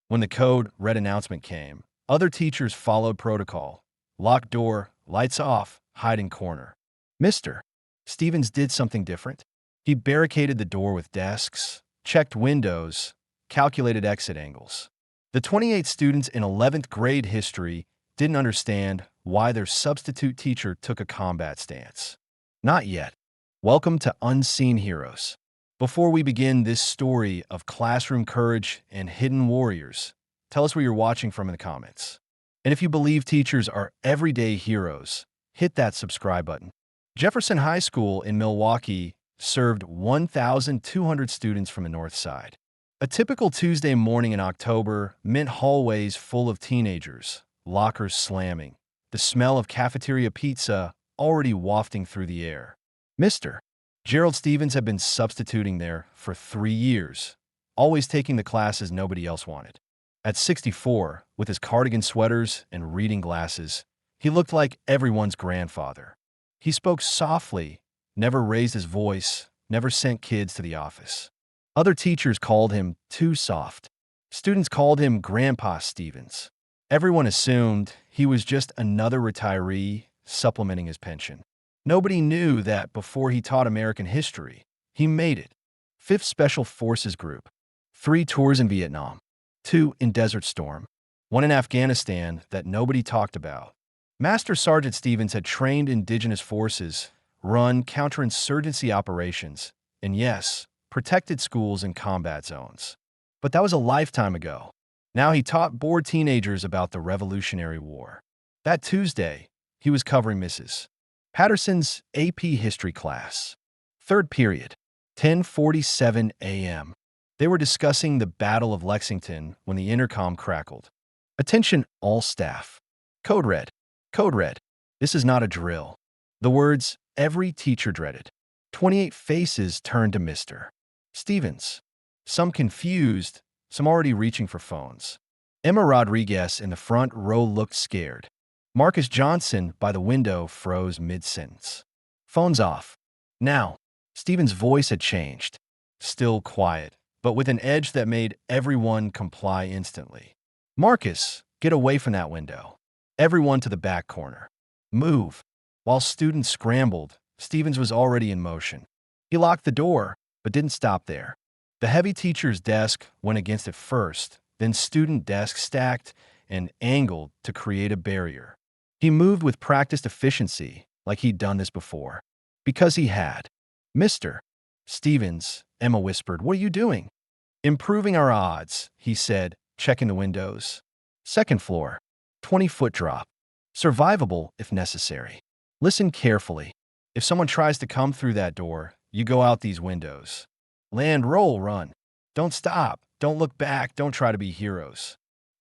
When the code red announcement came, other teachers followed protocol. Locked door, lights off, hide in corner. Mr. Stevens did something different. He barricaded the door with desks, checked windows, calculated exit angles. The 28 students in 11th grade history didn't understand why their substitute teacher took a combat stance. Not yet. Welcome to Unseen Heroes. Before we begin this story of classroom courage and hidden warriors, tell us where you're watching from in the comments. And if you believe teachers are everyday heroes, hit that subscribe button. Jefferson High School in Milwaukee served 1,200 students from the north side. A typical Tuesday morning in October meant hallways full of teenagers, lockers slamming, the smell of cafeteria pizza already wafting through the air. Mr. Gerald Stevens had been substituting there for 3 years, always taking the classes nobody else wanted. At 64, with his cardigan sweaters and reading glasses, he looked like everyone's grandfather. He spoke softly, never raised his voice, never sent kids to the office. Other teachers called him too soft. Students called him Grandpa Stevens. Everyone assumed he was just another retiree supplementing his pension. Nobody knew that before he taught American history, he made it. 5th Special Forces Group. 3 tours in Vietnam. 2 in Desert Storm. 1 in Afghanistan that nobody talked about. Master Sergeant Stevens had trained indigenous forces, run counterinsurgency operations, and yes, protected schools in combat zones. But that was a lifetime ago. Now he taught bored teenagers about the Revolutionary War. That Tuesday, he was covering Mrs. Patterson's AP History class. 3rd period, 10:47 a.m. They were discussing the Battle of Lexington when the intercom crackled. Attention all staff. Code red. Code red. This is not a drill. The words every teacher dreaded. 28 faces turned to Mr. Stevens. Some confused, some already reaching for phones. Emma Rodriguez in the front row looked scared. Marcus Johnson by the window froze mid-sentence. Phones off. Now, Stevens' voice had changed. Still quiet, but with an edge that made everyone comply instantly. Marcus, get away from that window. Everyone to the back corner. Move. While students scrambled, Stevens was already in motion. He locked the door, but didn't stop there. The heavy teacher's desk went against it first, then student desks stacked and angled to create a barrier. He moved with practiced efficiency, like he'd done this before. Because he had. Mr. Stevens, Emma whispered, "What are you doing?" "Improving our odds," he said, checking the windows. 2nd floor, 20-foot drop. Survivable if necessary. Listen carefully. If someone tries to come through that door, you go out these windows. Land, roll, run. Don't stop. Don't look back. Don't try to be heroes.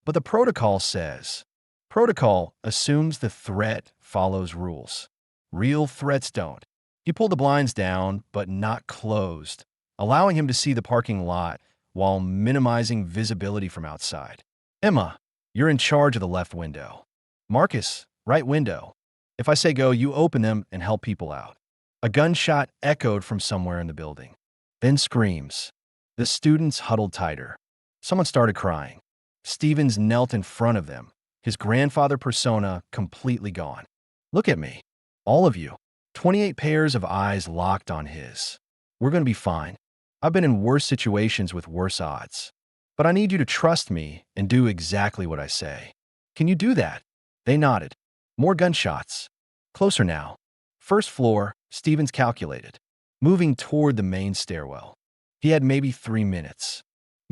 But the protocol says, protocol assumes the threat follows rules. Real threats don't. He pulled the blinds down, but not closed, allowing him to see the parking lot while minimizing visibility from outside. Emma, you're in charge of the left window. Marcus, right window. If I say go, you open them and help people out. A gunshot echoed from somewhere in the building. Then screams. The students huddled tighter. Someone started crying. Stevens knelt in front of them, his grandfather persona completely gone. "Look at me. All of you." 28 pairs of eyes locked on his. "We're going to be fine. I've been in worse situations with worse odds. But I need you to trust me and do exactly what I say. Can you do that?" They nodded. More gunshots. Closer now. 1st floor, Stevens calculated. Moving toward the main stairwell. He had maybe 3 minutes.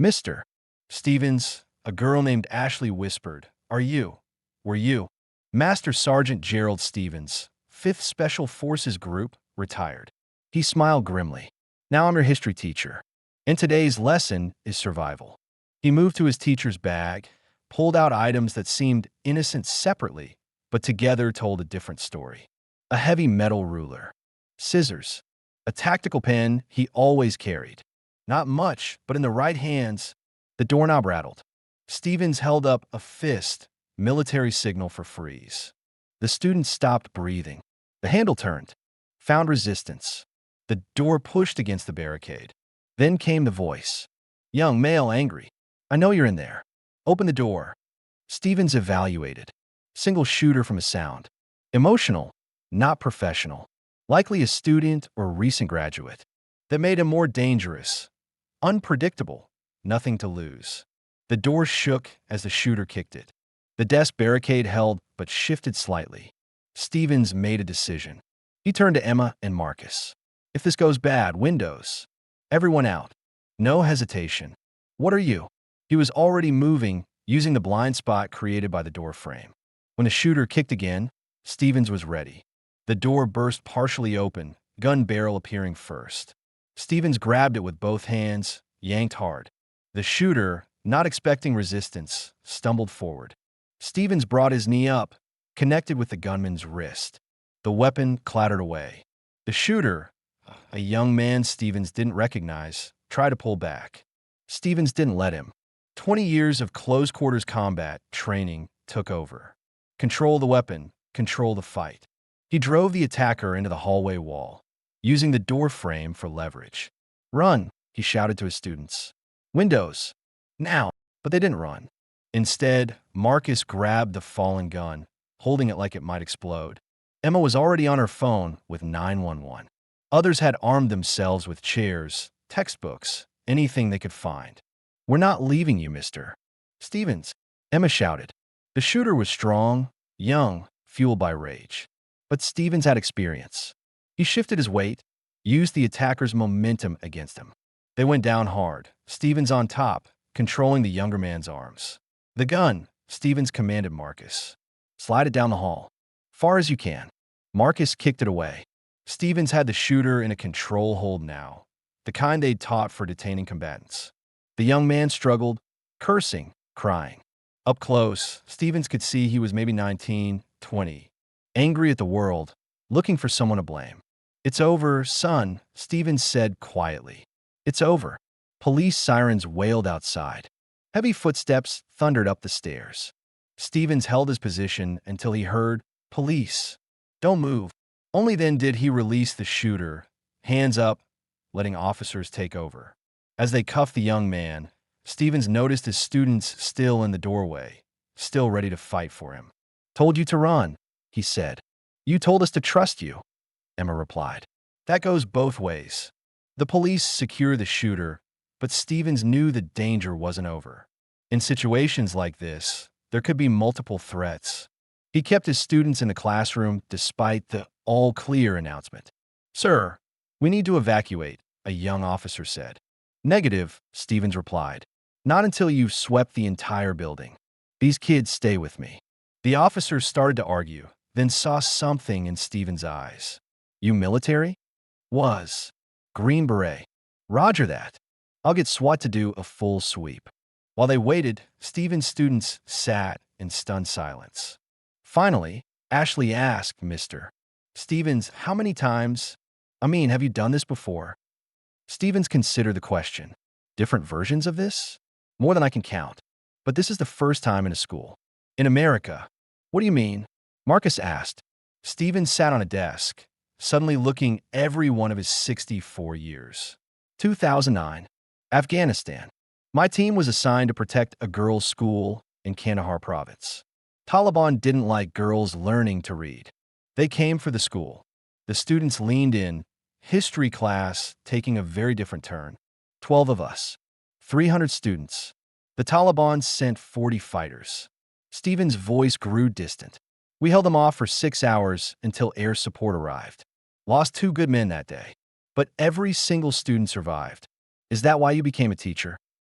"Mr. Stevens," a girl named Ashley whispered, "Were you?" Master Sergeant Gerald Stevens, 5th Special Forces Group, retired. He smiled grimly. "Now I'm your history teacher. And today's lesson is survival." He moved to his teacher's bag, pulled out items that seemed innocent separately, but together told a different story. A heavy metal ruler. Scissors. A tactical pen he always carried. Not much, but in the right hands, the doorknob rattled. Stevens held up a fist, military signal for freeze. The student stopped breathing. The handle turned. Found resistance. The door pushed against the barricade. Then came the voice. "Young male, angry. I know you're in there. Open the door. Stevens evaluated. Single shooter from a sound. Emotional, not professional. Likely a student or recent graduate. That made him more dangerous. Unpredictable. Nothing to lose. The door shook as the shooter kicked it. The desk barricade held but shifted slightly. Stevens made a decision. He turned to Emma and Marcus. If this goes bad, windows. Everyone out. No hesitation. What are you? He was already moving, using the blind spot created by the door frame. When the shooter kicked again, Stevens was ready. The door burst partially open, gun barrel appearing first. Stevens grabbed it with both hands, yanked hard. The shooter, not expecting resistance, stumbled forward. Stevens brought his knee up, connected with the gunman's wrist. The weapon clattered away. The shooter, a young man Stevens didn't recognize, tried to pull back. Stevens didn't let him. 20 years of close-quarters combat training took over. Control the weapon, control the fight. He drove the attacker into the hallway wall, using the door frame for leverage. Run, he shouted to his students. Windows. Now. But they didn't run. Instead, Marcus grabbed the fallen gun, holding it like it might explode. Emma was already on her phone with 911. Others had armed themselves with chairs, textbooks, anything they could find. We're not leaving you, Mr. Stevens, Emma shouted. The shooter was strong, young, fueled by rage. But Stevens had experience. He shifted his weight, used the attacker's momentum against him. They went down hard, Stevens on top, controlling the younger man's arms. The gun, Stevens commanded Marcus. Slide it down the hall. Far as you can. Marcus kicked it away. Stevens had the shooter in a control hold now, the kind they'd taught for detaining combatants. The young man struggled, cursing, crying. Up close, Stevens could see he was maybe 19, 20, angry at the world, looking for someone to blame. It's over, son, Stevens said quietly. It's over. Police sirens wailed outside. Heavy footsteps thundered up the stairs. Stevens held his position until he heard, police. Don't move. Only then did he release the shooter, hands up, letting officers take over. As they cuffed the young man, Stevens noticed his students still in the doorway, still ready to fight for him. Told you to run, he said. You told us to trust you, Emma replied. That goes both ways. The police secured the shooter, but Stevens knew the danger wasn't over. In situations like this, there could be multiple threats. He kept his students in the classroom despite the all-clear announcement. Sir, we need to evacuate, a young officer said. Negative, Stevens replied. Not until you've swept the entire building. These kids stay with me. The officer started to argue, then saw something in Stevens' eyes. You military? Was. Green Beret. Roger that. I'll get SWAT to do a full sweep. While they waited, Stevens' students sat in stunned silence. Finally, Ashley asked Mr. Stevens, how many times? Have you done this before? Stevens considered the question. Different versions of this? More than I can count. But this is the first time in a school. In America. What do you mean? Marcus asked. Stevens sat on a desk, suddenly looking every one of his 64 years. 2009. Afghanistan. My team was assigned to protect a girls' school in Kandahar province. Taliban didn't like girls learning to read. They came for the school. The students leaned in, history class taking a very different turn. 12 of us. 300 students. The Taliban sent 40 fighters. Stevens' voice grew distant. We held them off for 6 hours until air support arrived. Lost 2 good men that day. But every single student survived. Is that why you became a teacher?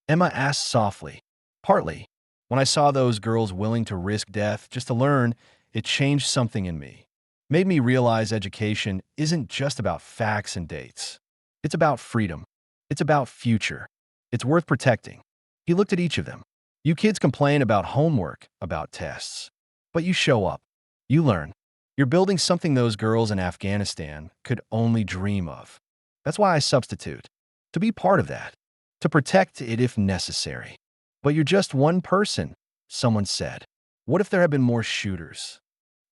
Emma asked softly. Partly. When I saw those girls willing to risk death just to learn, it changed something in me. Made me realize education isn't just about facts and dates. It's about freedom. It's about future. It's worth protecting. He looked at each of them. You kids complain about homework, about tests. But you show up. You learn. You're building something those girls in Afghanistan could only dream of. That's why I substitute. To be part of that. To protect it if necessary. But you're just one person, someone said. What if there had been more shooters?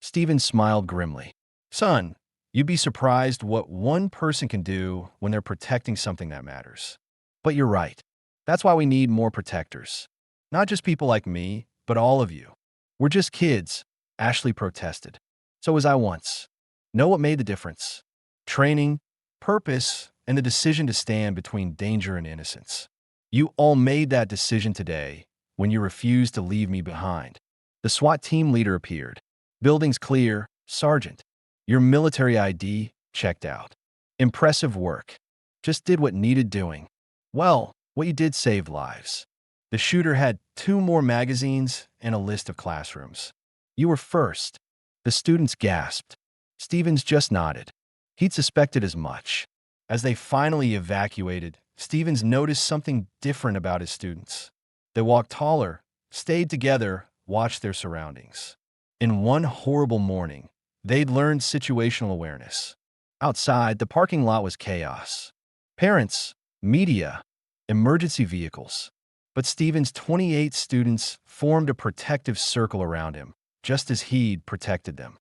Stevens smiled grimly. Son, you'd be surprised what one person can do when they're protecting something that matters. But you're right. That's why we need more protectors. Not just people like me, but all of you. We're just kids, Ashley protested. So was I once. Know what made the difference? Training, purpose, and the decision to stand between danger and innocence. You all made that decision today when you refused to leave me behind. The SWAT team leader appeared. Building's clear, Sergeant. Your military ID checked out. Impressive work. Just did what needed doing. Well, what you did saved lives. The shooter had 2 more magazines and a list of classrooms. You were first. The students gasped. Stevens just nodded. He'd suspected as much. As they finally evacuated, Stevens noticed something different about his students. They walked taller, stayed together, watched their surroundings. In one horrible morning, they'd learned situational awareness. Outside, the parking lot was chaos. Parents, media, emergency vehicles. But Stevens' 28 students formed a protective circle around him, just as he'd protected them.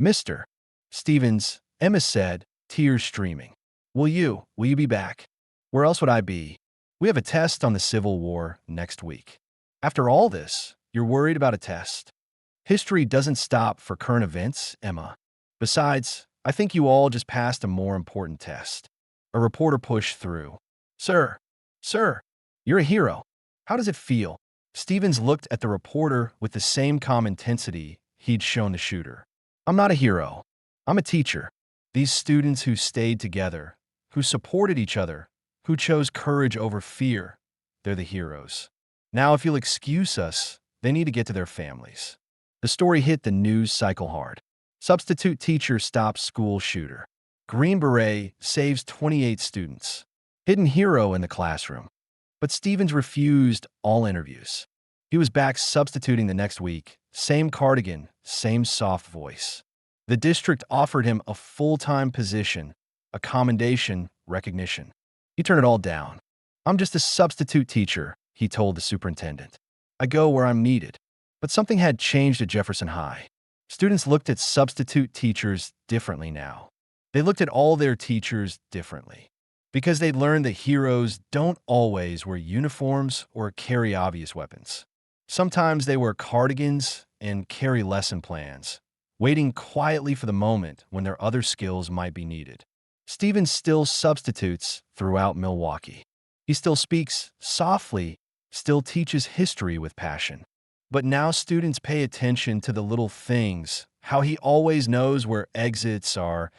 Mr. Stevens, Emma said, tears streaming. Will you be back? Where else would I be? We have a test on the Civil War next week. After all this, you're worried about a test? History doesn't stop for current events, Emma. Besides, I think you all just passed a more important test. A reporter pushed through. Sir, you're a hero. How does it feel? Stevens looked at the reporter with the same calm intensity he'd shown the shooter. I'm not a hero. I'm a teacher. These students who stayed together, who supported each other, who chose courage over fear, they're the heroes. Now, if you'll excuse us, they need to get to their families. The story hit the news cycle hard. Substitute teacher stops school shooter. Green Beret saves 28 students. Hidden hero in the classroom. But Stevens refused all interviews. He was back substituting the next week. Same cardigan, same soft voice. The district offered him a full-time position, a commendation, recognition. He turned it all down. I'm just a substitute teacher, he told the superintendent. I go where I'm needed. But something had changed at Jefferson High. Students looked at substitute teachers differently now. They looked at all their teachers differently. Because they'd learned that heroes don't always wear uniforms or carry obvious weapons. Sometimes they wear cardigans and carry lesson plans, waiting quietly for the moment when their other skills might be needed. Stevens still substitutes throughout Milwaukee. He still speaks softly, still teaches history with passion. But now students pay attention to the little things, how he always knows where exits are,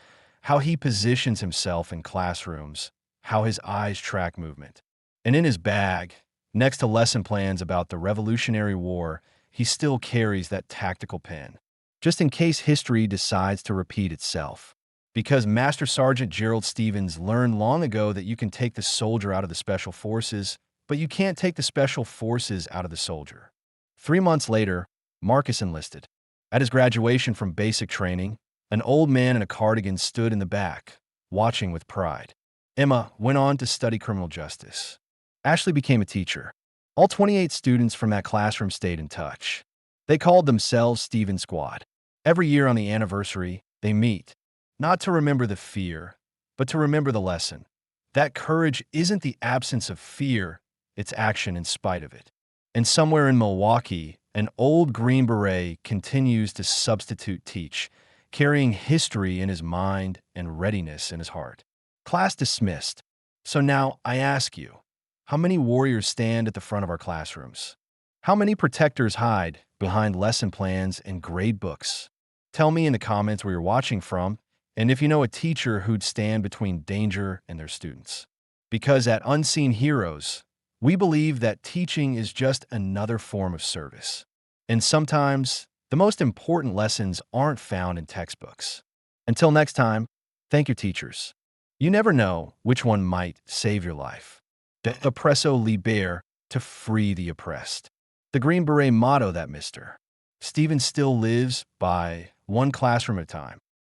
how he positions himself in classrooms, how his eyes track movement. And in his bag, next to lesson plans about the Revolutionary War, he still carries that tactical pen, just in case history decides to repeat itself. Because Master Sergeant Gerald Stevens learned long ago that you can take the soldier out of the special forces, but you can't take the special forces out of the soldier. 3 months later, Marcus enlisted. At his graduation from basic training, an old man in a cardigan stood in the back, watching with pride. Emma went on to study criminal justice. Ashley became a teacher. All 28 students from that classroom stayed in touch. They called themselves Stevens Squad. Every year on the anniversary, they meet, not to remember the fear, but to remember the lesson. That courage isn't the absence of fear, it's action in spite of it. And somewhere in Milwaukee, an old Green Beret continues to substitute teach, carrying history in his mind and readiness in his heart. Class dismissed. So now I ask you, how many warriors stand at the front of our classrooms? How many protectors hide behind lesson plans and grade books? Tell me in the comments where you're watching from, and if you know a teacher who'd stand between danger and their students. Because at Unseen Heroes, we believe that teaching is just another form of service. And sometimes, the most important lessons aren't found in textbooks. Until next time, thank your teachers. You never know which one might save your life. De oppresso liber, to free the oppressed. The Green Beret motto that Mr. Stevens still lives by, one classroom at a time.